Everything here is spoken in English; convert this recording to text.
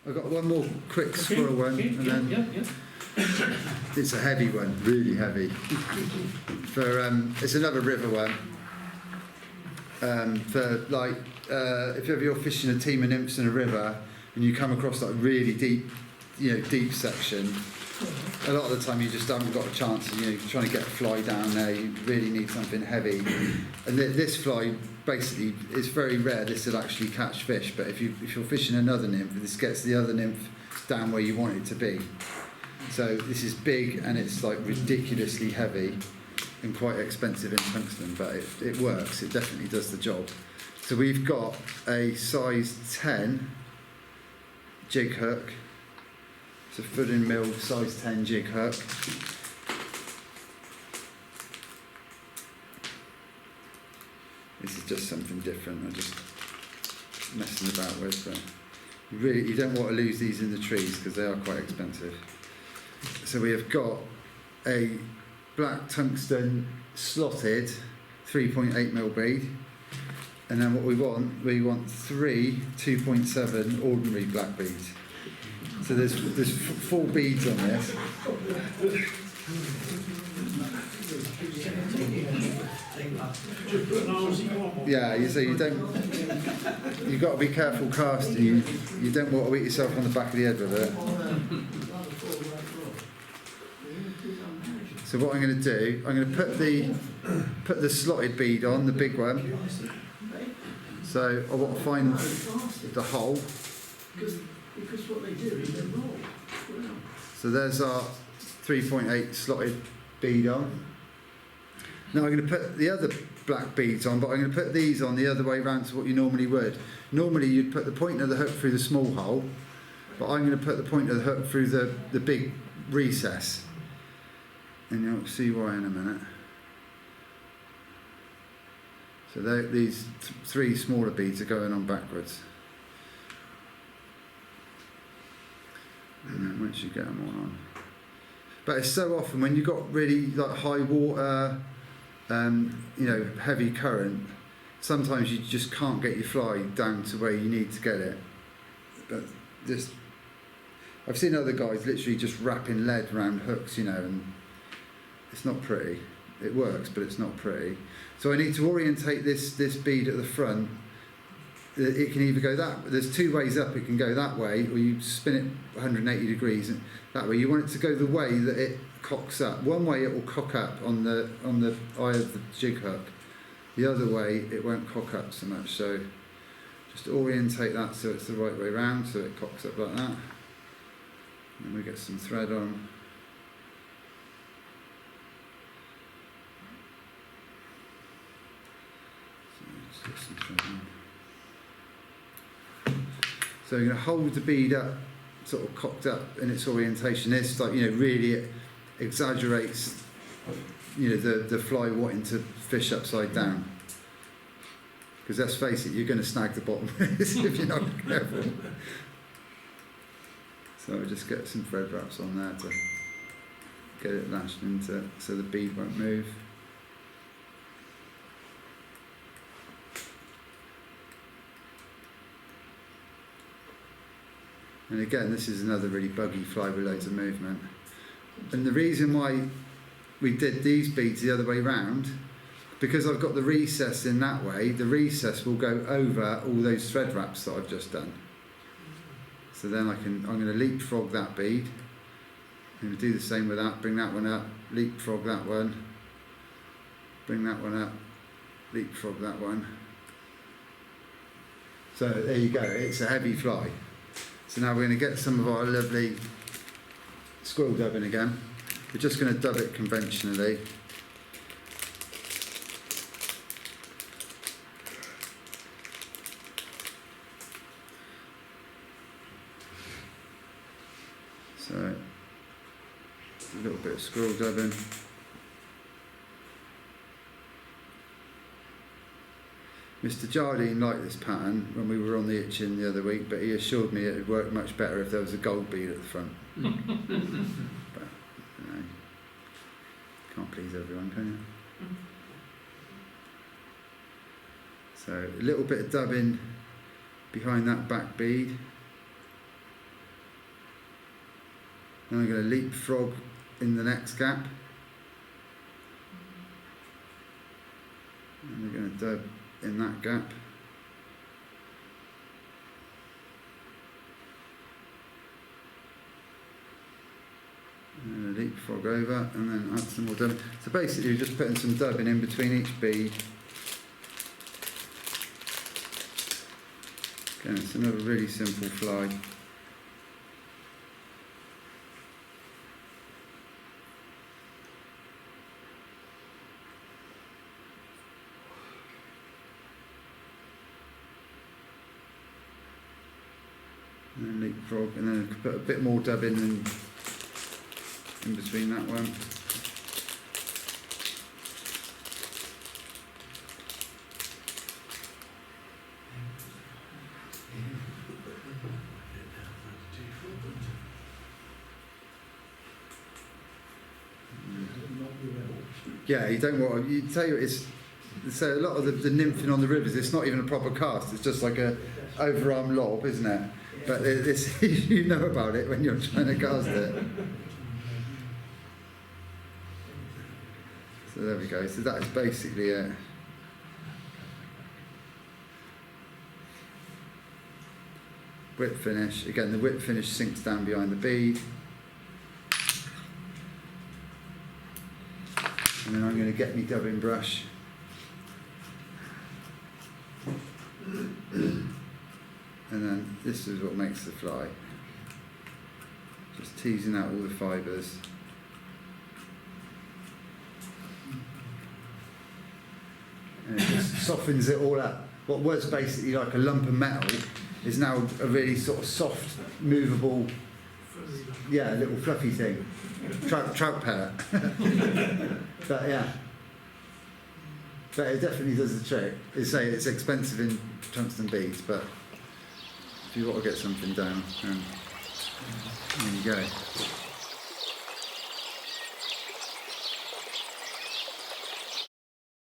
I've got one more quick squirrel one, and then it's a heavy one, really heavy. It's another river one. If ever you're fishing a team of nymphs in a river and you come across like really deep section, a lot of the time you just haven't got a chance of, trying to get a fly down there. You really need something heavy. And this fly, basically, it's very rare this will actually catch fish, but if you're fishing another nymph, this gets the other nymph down where you want it to be. So this is big and it's like ridiculously heavy and quite expensive in tungsten, but it works, it definitely does the job. So we've got a size 10 jig hook. It's a foot and mill size 10 jig hook. This is just something different. I'm just messing about with, but you don't want to lose these in the trees because they are quite expensive. So we have got a black tungsten slotted 3.8mm bead, and then what we want 3 2.7 ordinary black beads. So there's 4 beads on this. Yeah, so you've got to be careful casting. You don't want to hit yourself on the back of the head with it. So what I'm going to do, I'm going to put the slotted bead on, the big one. So I want to find the hole. Because what they do is they roll. So there's our 3.8 slotted bead on. Now I'm going to put the other black beads on, but I'm going to put these on the other way around to what you normally would. Normally you'd put the point of the hook through the small hole, but I'm going to put the point of the hook through the big recess. And you'll see why in a minute. So these 3 smaller beads are going on backwards. And then once you get them all on. But it's so often when you've got really like high water, heavy current, sometimes you just can't get your fly down to where you need to get it. But I've seen other guys literally just wrapping lead around hooks, and it's not pretty. It works, but it's not pretty. So I need to orientate this bead at the front. It can either go there's 2 ways up. It can go that way, or you spin it 180 degrees and that way. You want it to go the way that it cocks up. One way it will cock up on the eye of the jig hook. The other way it won't cock up so much. So just orientate that so it's the right way round, so it cocks up like that. And we get some thread on. So just get some thread on. So you're going to hold the bead up, sort of cocked up in its orientation. This, really exaggerates, the fly wanting to fish upside down. Because let's face it, you're going to snag the bottom if you're not careful. So we'll just get some thread wraps on there to get it lashed into, so the bead won't move. And again, this is another really buggy fly with loads of movement. And the reason why we did these beads the other way round, because I've got the recess in that way, the recess will go over all those thread wraps that I've just done. So then I'm going to leapfrog that bead. I'm going to do the same with that, bring that one up, leapfrog that one, bring that one up, leapfrog that one. So there you go, it's a heavy fly. So now we're going to get some of our lovely squirrel dubbing again. We're just going to dub it conventionally. So a little bit of squirrel dubbing. Mr. Jardine liked this pattern when we were on the itching the other week, but he assured me it would work much better if there was a gold bead at the front. But, can't please everyone, can you? So a little bit of dubbing behind that back bead. Then I'm going to leapfrog in the next gap. And we're going to dub in that gap. And a leapfrog over, and then add some more dubbing. So basically, we're just putting some dubbing in between each bead. Again, it's another really simple fly. And then leapfrog, and then put a bit more dubbing in between that one. Yeah, you don't want. You tell you it's. So a lot of the nymphing on the rivers, it's not even a proper cast. It's just like a overarm lob, isn't it? But it's, you know about it when you're trying to cast it. So there we go. So that is basically it. Whip finish. Again, the whip finish sinks down behind the bead. And then I'm going to get me dubbing brush. And then this is what makes the fly. Just teasing out all the fibres. And it just softens it all up. What was basically like a lump of metal is now a really sort of soft, movable, yeah, little fluffy thing. Trout pellet. But yeah. But it definitely does the trick. It's expensive in tungsten beads, but if you want to get something down, then there you go.